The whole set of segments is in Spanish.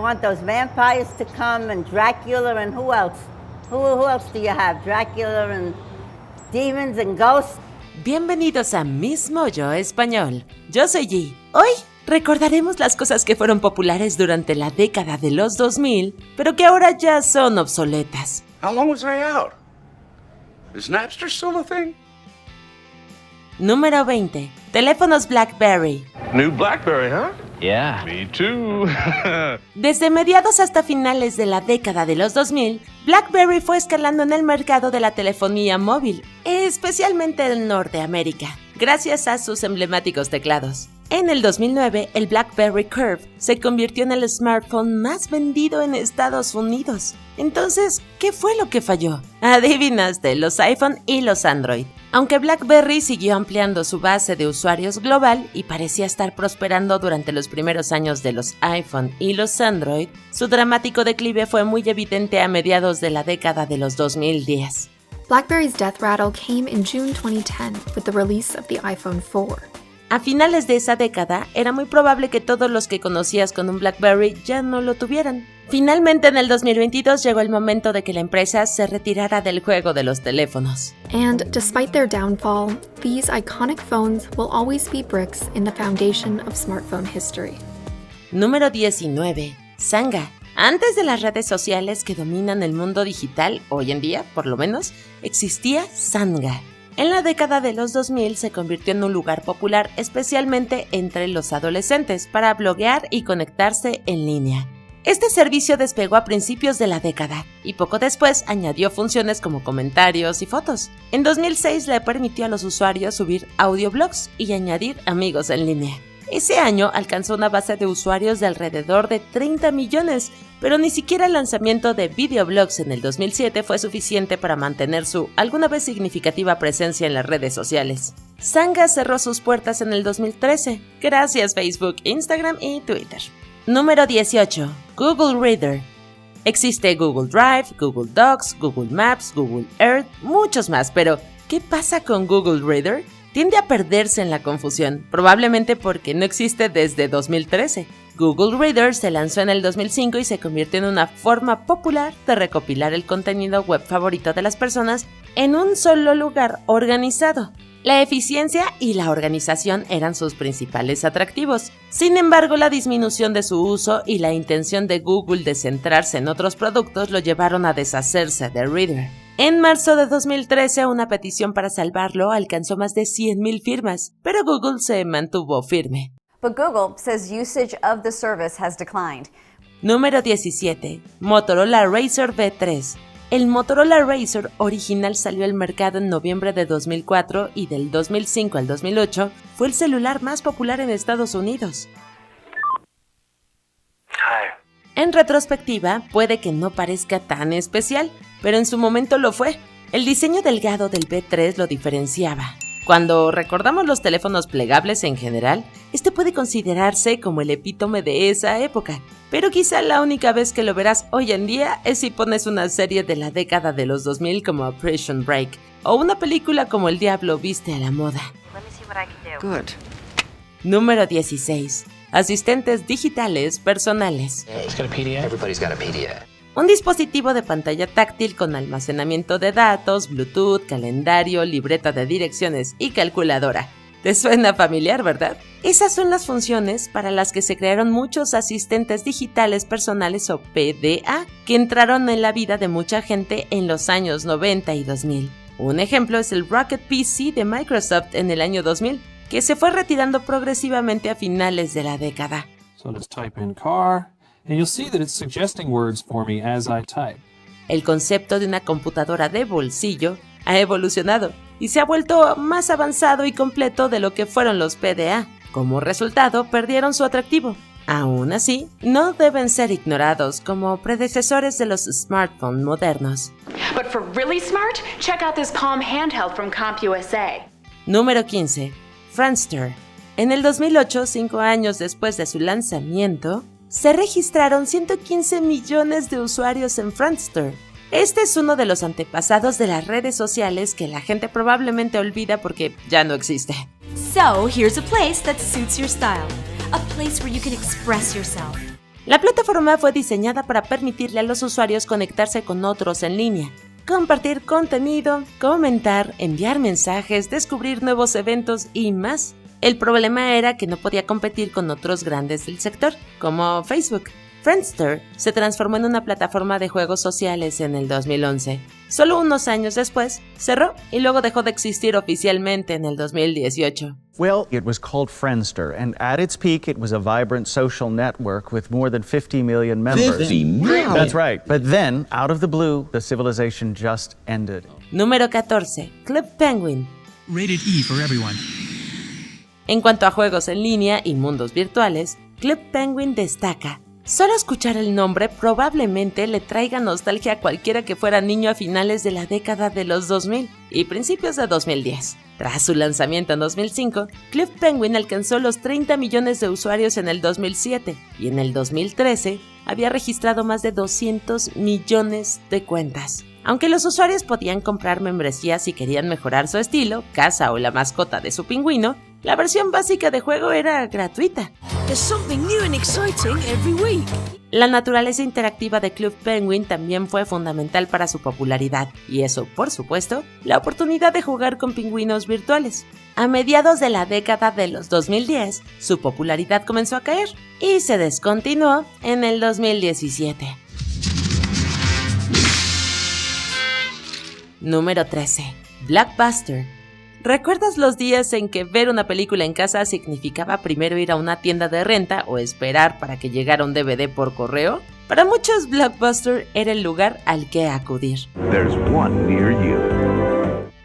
want those vampires to come and Dracula and who else? Who else do you have? Dracula and demons and ghosts? Bienvenidos a Miss Mojo Español. Yo soy G. Hoy recordaremos las cosas que fueron populares durante la década de los 2000, pero que ahora ya son obsoletas. How long was I out? Is Napster still a thing? Número 20. Teléfonos BlackBerry. New BlackBerry, huh? Yeah. Me too. Desde mediados hasta finales de la década de los 2000, BlackBerry fue escalando en el mercado de la telefonía móvil, especialmente en Norteamérica, gracias a sus emblemáticos teclados. En el 2009, el BlackBerry Curve se convirtió en el smartphone más vendido en Estados Unidos. Entonces, ¿qué fue lo que falló? Adivinaste, los iPhone y los Android. Aunque BlackBerry siguió ampliando su base de usuarios global y parecía estar prosperando durante los primeros años de los iPhone y los Android, su dramático declive fue muy evidente a mediados de la década de los 2010. BlackBerry's death rattle came in June 2010 with the release of the iPhone 4. A finales de esa década, era muy probable que todos los que conocías con un BlackBerry ya no lo tuvieran. Finalmente, en el 2022 llegó el momento de que la empresa se retirara del juego de los teléfonos. And despite their downfall, these iconic phones will always be bricks in the foundation of smartphone history. Número 19. Xanga. Antes de las redes sociales que dominan el mundo digital, hoy en día, por lo menos, existía Xanga. En la década de los 2000 se convirtió en un lugar popular, especialmente entre los adolescentes, para bloguear y conectarse en línea. Este servicio despegó a principios de la década y poco después añadió funciones como comentarios y fotos. En 2006 le permitió a los usuarios subir audioblogs y añadir amigos en línea. Ese año alcanzó una base de usuarios de alrededor de 30 millones, pero ni siquiera el lanzamiento de videoblogs en el 2007 fue suficiente para mantener su alguna vez significativa presencia en las redes sociales. Xanga cerró sus puertas en el 2013, gracias Facebook, Instagram y Twitter. Número 18. Google Reader. Existe Google Drive, Google Docs, Google Maps, Google Earth, muchos más, pero ¿qué pasa con Google Reader? Tiende a perderse en la confusión, probablemente porque no existe desde 2013. Google Reader se lanzó en el 2005 y se convirtió en una forma popular de recopilar el contenido web favorito de las personas en un solo lugar organizado. La eficiencia y la organización eran sus principales atractivos. Sin embargo, la disminución de su uso y la intención de Google de centrarse en otros productos lo llevaron a deshacerse de Reader. En marzo de 2013, una petición para salvarlo alcanzó más de 100,000 firmas, pero Google se mantuvo firme. But Google says usage of the service has declined. Número 17. Motorola Razr V3. El Motorola Razr original salió al mercado en noviembre de 2004 y del 2005 al 2008 fue el celular más popular en Estados Unidos. En retrospectiva, puede que no parezca tan especial, pero en su momento lo fue. El diseño delgado del V3 lo diferenciaba. Cuando recordamos los teléfonos plegables en general, este puede considerarse como el epítome de esa época, pero quizá la única vez que lo verás hoy en día es si pones una serie de la década de los 2000 como Prison Break o una película como El Diablo viste a la moda. Good. Número 16. Asistentes digitales personales. Everybody's got a PDF. Un dispositivo de pantalla táctil con almacenamiento de datos, Bluetooth, calendario, libreta de direcciones y calculadora. ¿Te suena familiar, verdad? Esas son las funciones para las que se crearon muchos asistentes digitales personales o PDA, que entraron en la vida de mucha gente en los años 90 y 2000. Un ejemplo es el Rocket PC de Microsoft en el año 2000, que se fue retirando progresivamente a finales de la década. So let's type in car, and you'll see that it's suggesting words for me as I type. El concepto de una computadora de bolsillo ha evolucionado y se ha vuelto más avanzado y completo de lo que fueron los PDA. Como resultado, perdieron su atractivo. Aún así, no deben ser ignorados como predecesores de los smartphones modernos. But for really smart, check out this Palm handheld from CompUSA. Número 15. Friendster. En el 2008, 5 años después de su lanzamiento, se registraron 115 millones de usuarios en Friendster. Este es uno de los antepasados de las redes sociales que la gente probablemente olvida porque ya no existe. So, here's a place that suits your style. A place where you can express yourself. La plataforma fue diseñada para permitirle a los usuarios conectarse con otros en línea, compartir contenido, comentar, enviar mensajes, descubrir nuevos eventos y más. El problema era que no podía competir con otros grandes del sector, como Facebook. Friendster se transformó en una plataforma de juegos sociales en el 2011. Solo unos años después, cerró y luego dejó de existir oficialmente en el 2018. Well, it was called Friendster, and at its peak, it was a vibrant social network with more than 50 million members. 50 million? That's right. But then, out of the blue, the civilization just ended. Número 14. Club Penguin. Rated E for everyone. En cuanto a juegos en línea y mundos virtuales, Club Penguin destaca. Solo escuchar el nombre probablemente le traiga nostalgia a cualquiera que fuera niño a finales de la década de los 2000 y principios de 2010. Tras su lanzamiento en 2005, Club Penguin alcanzó los 30 millones de usuarios en el 2007 y en el 2013 había registrado más de 200 millones de cuentas. Aunque los usuarios podían comprar membresías si querían mejorar su estilo, casa o la mascota de su pingüino, la versión básica de juego era gratuita. La naturaleza interactiva de Club Penguin también fue fundamental para su popularidad, y eso, por supuesto, la oportunidad de jugar con pingüinos virtuales. A mediados de la década de los 2010, su popularidad comenzó a caer y se descontinuó en el 2017. Número 13. Blockbuster. ¿Recuerdas los días en que ver una película en casa significaba primero ir a una tienda de renta o esperar para que llegara un DVD por correo? Para muchos, Blockbuster era el lugar al que acudir. There's one near you.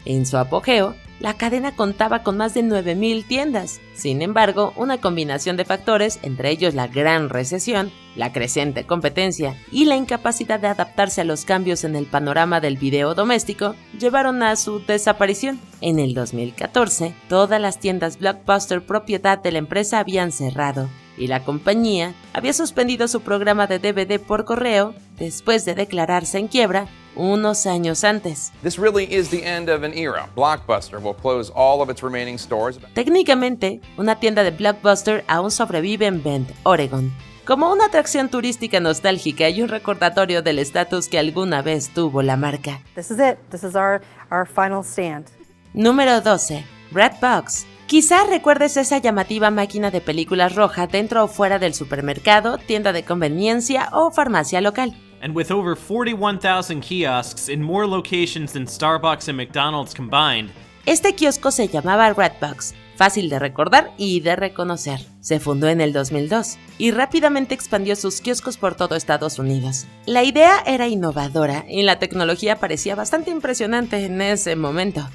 En su apogeo, la cadena contaba con más de 9,000 tiendas. Sin embargo, una combinación de factores, entre ellos la gran recesión, la creciente competencia y la incapacidad de adaptarse a los cambios en el panorama del video doméstico, llevaron a su desaparición. En el 2014, todas las tiendas Blockbuster propiedad de la empresa habían cerrado, y la compañía había suspendido su programa de DVD por correo después de declararse en quiebra unos años antes. This really is the end of an era. Blockbuster will close all of its remaining stores. Técnicamente, una tienda de Blockbuster aún sobrevive en Bend, Oregon, como una atracción turística nostálgica y un recordatorio del estatus que alguna vez tuvo la marca. This is it. This is our final stand. Número 12. Redbox. Quizá recuerdes esa llamativa máquina de películas roja dentro o fuera del supermercado, tienda de conveniencia o farmacia local. And with over 41,000 kiosks in more locations than Starbucks and McDonald's combined. Este kiosco se llamaba Redbox, fácil de recordar y de reconocer. Se fundó en el 2002 y rápidamente expandió sus kioscos por todo Estados Unidos. La idea era innovadora y la tecnología parecía bastante impresionante en ese momento.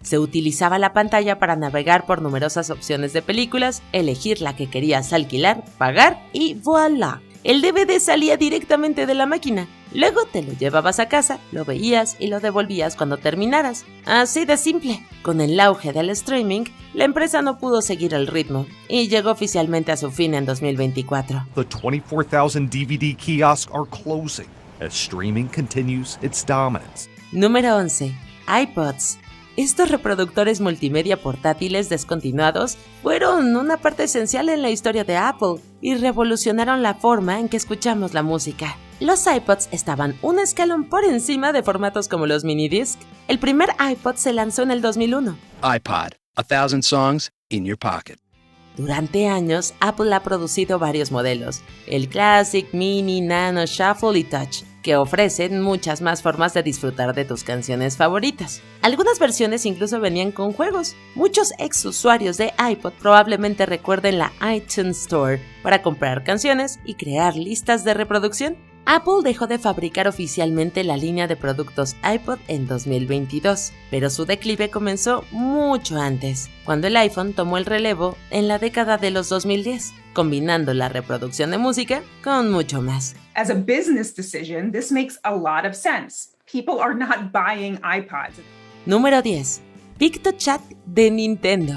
Se utilizaba la pantalla para navegar por numerosas opciones de películas, elegir la que querías alquilar, pagar y voilà. El DVD salía directamente de la máquina. Luego te lo llevabas a casa, lo veías y lo devolvías cuando terminaras. Así de simple. Con el auge del streaming, la empresa no pudo seguir el ritmo y llegó oficialmente a su fin en 2024. The 24,000 DVD kiosks are closing as streaming continues its dominance. Número 11. iPods. Estos reproductores multimedia portátiles descontinuados fueron una parte esencial en la historia de Apple y revolucionaron la forma en que escuchamos la música. Los iPods estaban un escalón por encima de formatos como los minidisc. El primer iPod se lanzó en el 2001. iPod, 1,000 songs in your pocket. Durante años, Apple ha producido varios modelos, el Classic, Mini, Nano, Shuffle y Touch, que ofrecen muchas más formas de disfrutar de tus canciones favoritas. Algunas versiones incluso venían con juegos. Muchos ex usuarios de iPod probablemente recuerden la iTunes Store para comprar canciones y crear listas de reproducción. Apple dejó de fabricar oficialmente la línea de productos iPod en 2022, pero su declive comenzó mucho antes, cuando el iPhone tomó el relevo en la década de los 2010, combinando la reproducción de música con mucho más. As a business decision, this makes a lot of sense. People are not buying iPods. Número 10. PictoChat de Nintendo.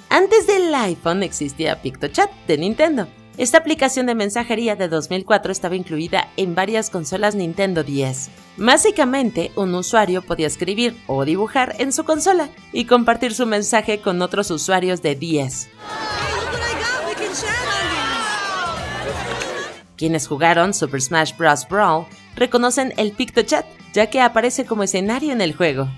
Antes del iPhone existía PictoChat de Nintendo. Esta aplicación de mensajería de 2004 estaba incluida en varias consolas Nintendo DS. Básicamente, un usuario podía escribir o dibujar en su consola y compartir su mensaje con otros usuarios de DS. Quienes jugaron Super Smash Bros. Brawl reconocen el PictoChat, ya que aparece como escenario en el juego.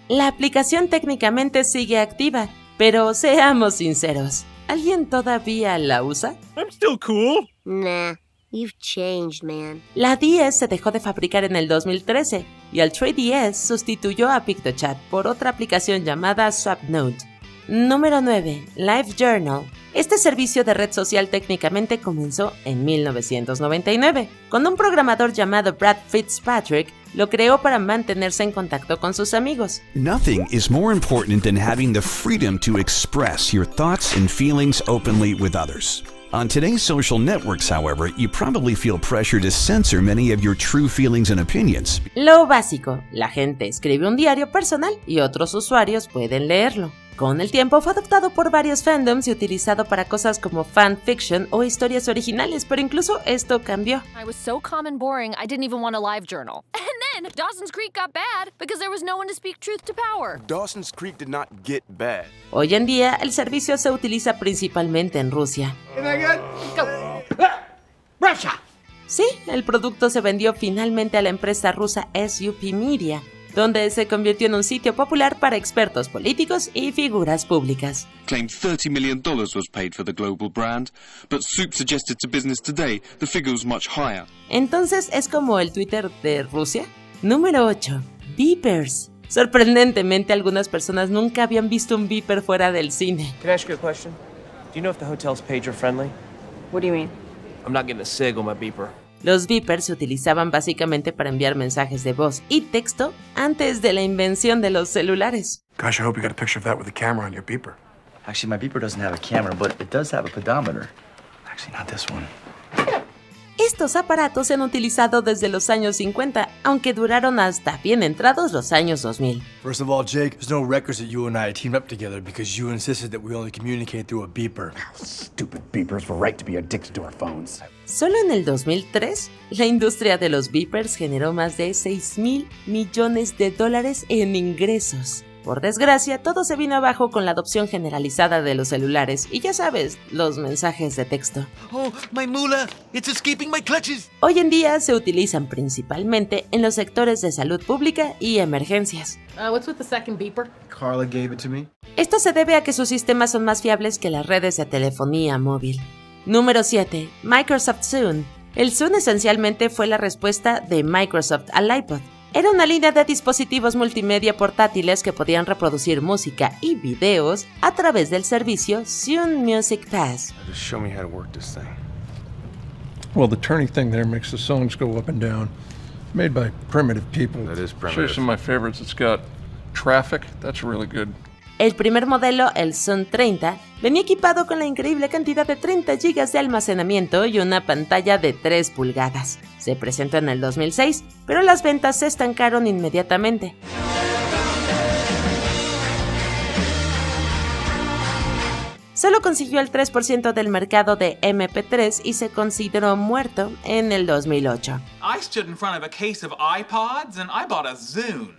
La aplicación técnicamente sigue activa, pero seamos sinceros, ¿alguien todavía la usa? I'm still cool. Nah, you've changed, man. La 10 se dejó de fabricar en el 2013 y el 3DS sustituyó a PictoChat por otra aplicación llamada SwapNote. Número 9. LiveJournal. Este servicio de red social técnicamente comenzó en 1999, cuando un programador llamado Brad Fitzpatrick lo creó para mantenerse en contacto con sus amigos. Nothing is more important than having the freedom to express your thoughts and feelings openly with others. On today's social networks, however, you probably feel pressure to censor many of your true feelings and opinions. Lo básico, la gente escribe un diario personal y otros usuarios pueden leerlo. Con el tiempo fue adoptado por varios fandoms y utilizado para cosas como fanfiction o historias originales, pero incluso esto cambió. I was so calm and boring, I didn't even want a live journal. And then Dawson's Creek got bad because there was no one to speak truth to power. Dawson's Creek did not get bad. Hoy en día, el servicio se utiliza principalmente en Rusia. Russia! Sí, el producto se vendió finalmente a la empresa rusa SUP Media, donde se convirtió en un sitio popular para expertos políticos y figuras públicas. Claimed $30 million was paid for the global brand, but Soup suggested to Business Today the figure was much higher. Entonces, ¿es como el Twitter de Rusia? Número 8. Beepers. Sorprendentemente, algunas personas nunca habían visto un beeper fuera del cine. Can I ask you a question? Do you know if the hotel's pager friendly? What do you mean? I'm not getting a SIG on my beeper. Los beepers se utilizaban básicamente para enviar mensajes de voz y texto antes de la invención de los celulares. Gosh, I hope you got a picture of that with the camera on your beeper. Actually, my beeper doesn't have a camera, but it does have a pedometer. Actually, not this one. Estos aparatos se han utilizado desde los años 50, aunque duraron hasta bien entrados los años 2000. First of all, Jake, there's no records that you and I teamed up together because you insisted that we only communicate through a beeper. Stupid beepers were right to be addicted to our phones. Solo en el 2003, la industria de los beepers generó más de $6,000 millones en ingresos. Por desgracia, todo se vino abajo con la adopción generalizada de los celulares y ya sabes, los mensajes de texto. Oh, my moolah, it's escaping my clutches. Hoy en día se utilizan principalmente en los sectores de salud pública y emergencias. What's with the second beeper? Carla gave it to me. Esto se debe a que sus sistemas son más fiables que las redes de telefonía móvil. Número 7. Microsoft Zune. El Zune esencialmente fue la respuesta de Microsoft al iPod. Era una línea de dispositivos multimedia portátiles que podían reproducir música y videos a través del servicio Zune Music Pass. Just show me how to work this thing. Well, the turning thing there makes the songs go up and down. Made by primitive people. That is primitive. Show you some of my favorites. It's got Traffic. That's really good. El primer modelo, el Zune 30, venía equipado con la increíble cantidad de 30 GB de almacenamiento y una pantalla de 3 pulgadas. Se presentó en el 2006, pero las ventas se estancaron inmediatamente. Solo consiguió el 3% del mercado de MP3 y se consideró muerto en el 2008. I stood in front of a case of iPods and I bought a Zune.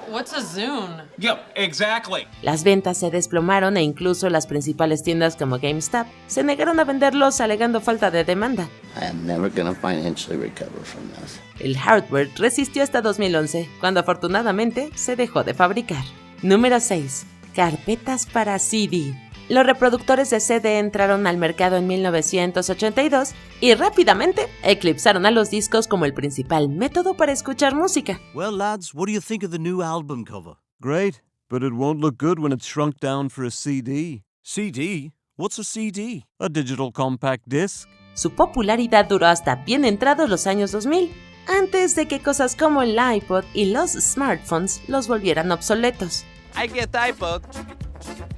What's a Zune? Yep, exactly. Las ventas se desplomaron e incluso las principales tiendas como GameStop se negaron a venderlos alegando falta de demanda. I am never gonna financially recover from this. El hardware resistió hasta 2011, cuando afortunadamente se dejó de fabricar. Número 6. Carpetas para CD. Los reproductores de CD entraron al mercado en 1982 y rápidamente eclipsaron a los discos como el principal método para escuchar música. Well, lads, what do you think of the new album cover? Great, but it won't look good when it's shrunk down for a CD. CD? What's a CD? A digital compact disc. Su popularidad duró hasta bien entrados los años 2000, antes de que cosas como el iPod y los smartphones los volvieran obsoletos. I get iPod.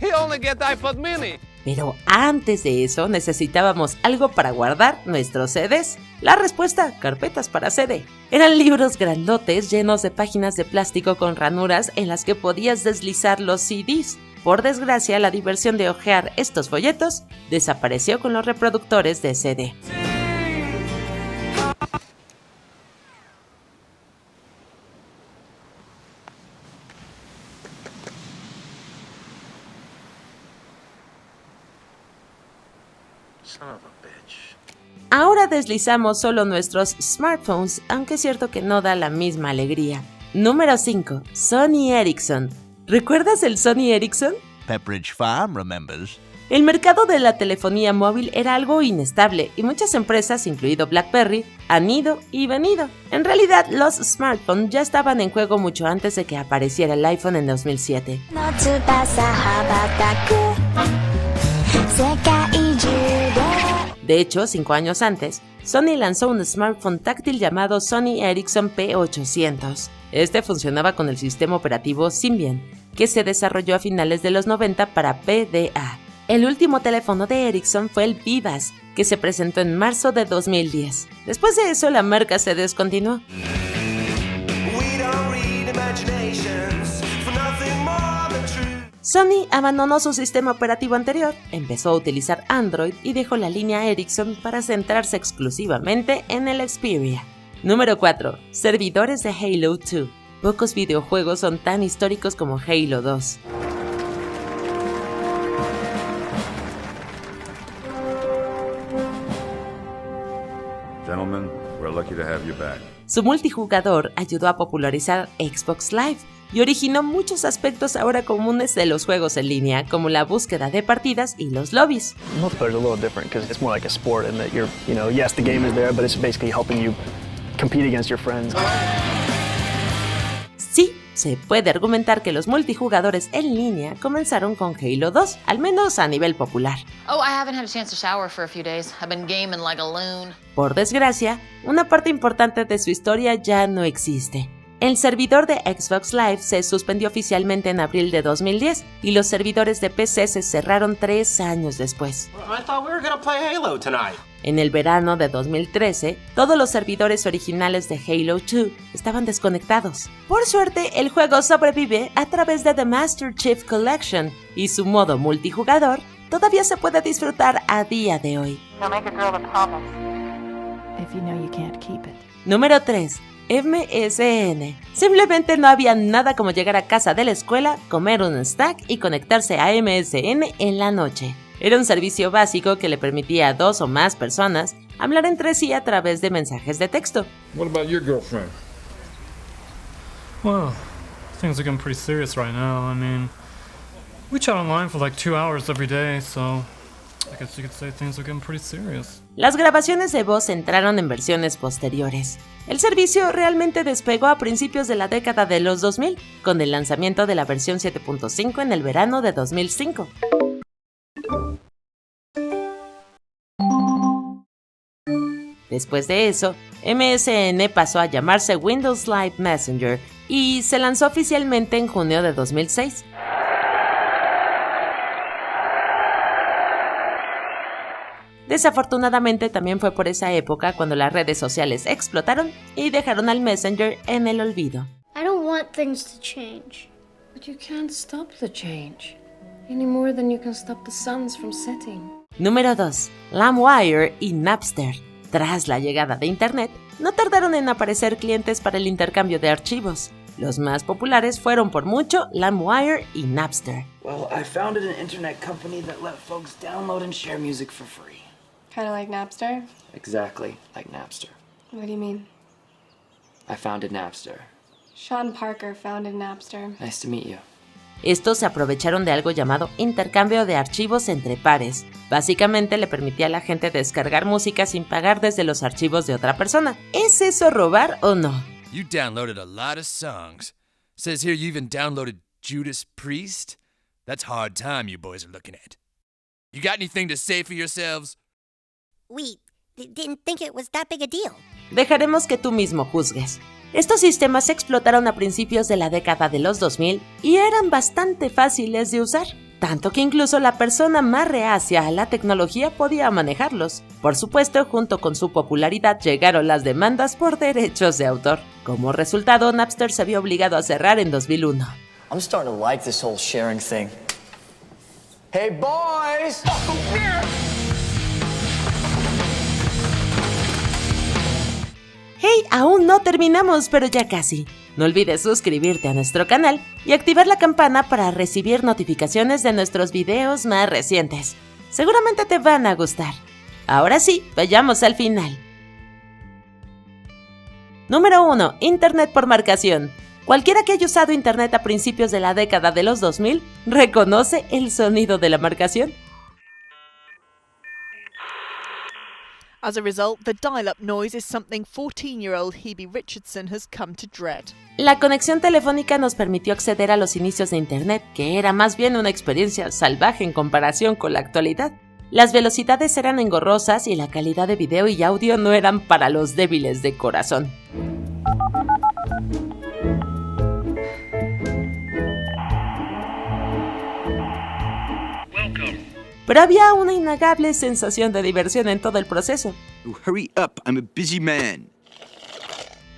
He only get iPod mini. Pero antes de eso necesitábamos algo para guardar nuestros CDs. La respuesta, carpetas para CD. Eran libros grandotes llenos de páginas de plástico con ranuras en las que podías deslizar los CDs. Por desgracia, la diversión de hojear estos folletos desapareció con los reproductores de CD. Ahora deslizamos solo nuestros smartphones, aunque es cierto que no da la misma alegría. Número 5. Sony Ericsson. ¿Recuerdas el Sony Ericsson? Pepperidge Farm remembers. El mercado de la telefonía móvil era algo inestable y muchas empresas, incluido BlackBerry, han ido y venido. En realidad, los smartphones ya estaban en juego mucho antes de que apareciera el iPhone en 2007. De hecho, 5 años antes, Sony lanzó un smartphone táctil llamado Sony Ericsson P800. Este funcionaba con el sistema operativo Symbian, que se desarrolló a finales de los 90 para PDA. El último teléfono de Ericsson fue el Vivas, que se presentó en marzo de 2010. Después de eso, la marca se descontinuó. Sony abandonó su sistema operativo anterior, empezó a utilizar Android y dejó la línea Ericsson para centrarse exclusivamente en el Xperia. Número 4. Servidores de Halo 2. Pocos videojuegos son tan históricos como Halo 2. Gentlemen, we're lucky to have you back. Su multijugador ayudó a popularizar Xbox Live y originó muchos aspectos ahora comunes de los juegos en línea, como la búsqueda de partidas y los lobbies. Multiplayer is a little different because it's more like a sport in that you're, yes, the game is there, but it's basically helping you compete against your friends. Sí, se puede argumentar que los multijugadores en línea comenzaron con Halo 2, al menos a nivel popular. Oh, I haven't had a chance to shower for a few days. I've been gaming like a loon. Por desgracia, una parte importante de su historia ya no existe. El servidor de Xbox Live se suspendió oficialmente en abril de 2010 y los servidores de PC se cerraron 3 años después. I thought we were gonna play Halo tonight. En el verano de 2013, todos los servidores originales de Halo 2 estaban desconectados. Por suerte, el juego sobrevive a través de The Master Chief Collection y su modo multijugador todavía se puede disfrutar a día de hoy. Número 3. MSN. Simplemente no había nada como llegar a casa de la escuela, comer un snack y conectarse a MSN en la noche. Era un servicio básico que le permitía a 2 o más personas hablar entre sí a través de mensajes de texto. What about your girlfriend? Well, things are getting pretty serious right now. I mean, we chat online for like 2 hours every day, so I guess you could say things are getting pretty serious. Las grabaciones de voz entraron en versiones posteriores. El servicio realmente despegó a principios de la década de los 2000, con el lanzamiento de la versión 7.5 en el verano de 2005. Después de eso, MSN pasó a llamarse Windows Live Messenger y se lanzó oficialmente en junio de 2006. Desafortunadamente también fue por esa época cuando las redes sociales explotaron y dejaron al Messenger en el olvido. I don't want things to change. But you can't stop the change. Any more than you can stop the suns from setting. Número 2. LimeWire y Napster. Tras la llegada de Internet, no tardaron en aparecer clientes para el intercambio de archivos. Los más populares fueron por mucho LimeWire y Napster. Well, I founded an internet company that let folks download and share music for free. Kind of like Napster? Exactly like Napster. What do you mean? I founded Napster. Sean Parker founded Napster. Nice to meet you. Estos se aprovecharon de algo llamado intercambio de archivos entre pares. Básicamente le permitía a la gente descargar música sin pagar desde los archivos de otra persona. ¿Es eso robar o no? You downloaded a lot of songs. Says here you even downloaded Judas Priest. That's hard time you boys are looking at. You got anything to say for yourselves? We didn't think it was that big a deal. Dejaremos que tú mismo juzgues. Estos sistemas explotaron a principios de la década de los 2000 y eran bastante fáciles de usar, tanto que incluso la persona más reacia a la tecnología podía manejarlos. Por supuesto, junto con su popularidad llegaron las demandas por derechos de autor. Como resultado, Napster se vio obligado a cerrar en 2001. I'm starting to like this whole sharing thing. Hey boys! ¡Hey! Aún no terminamos, pero ya casi. No olvides suscribirte a nuestro canal y activar la campana para recibir notificaciones de nuestros videos más recientes. Seguramente te van a gustar. Ahora sí, vayamos al final. Número 1. Internet por marcación. Cualquiera que haya usado Internet a principios de la década de los 2000 reconoce el sonido de la marcación. As a result, the dial-up noise is something 14-year-old Hebe Richardson has come to dread. La conexión telefónica nos permitió acceder a los inicios de Internet, que era más bien una experiencia salvaje en comparación con la actualidad. Las velocidades eran engorrosas y la calidad de video y audio no eran para los débiles de corazón. Pero había una innegable sensación de diversión en todo el proceso. Hurry up, I'm a busy man.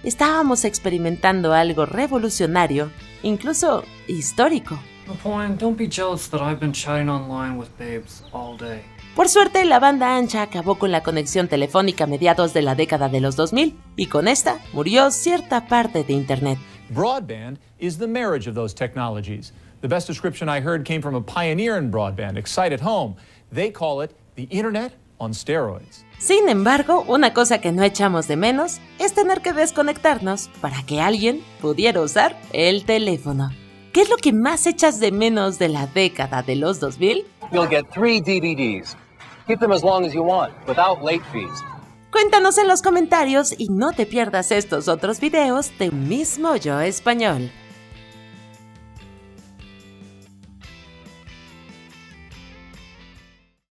Estábamos experimentando algo revolucionario, incluso histórico. Point, don't be jealous that I've been chatting online with babes all day. Por suerte, la banda ancha acabó con la conexión telefónica a mediados de la década de los 2000 y con esta murió cierta parte de Internet. Broadband is the marriage of those technologies. The best description I heard came from a pioneer in broadband, Excite at Home. They call it the Internet on steroids. Sin embargo, una cosa que no echamos de menos es tener que desconectarnos para que alguien pudiera usar el teléfono. ¿Qué es lo que más echas de menos de la década de los 2000? You'll get 3 DVDs. Keep them as long as you want, without late fees. Cuéntanos en los comentarios y no te pierdas estos otros videos de Mismo Yo Español.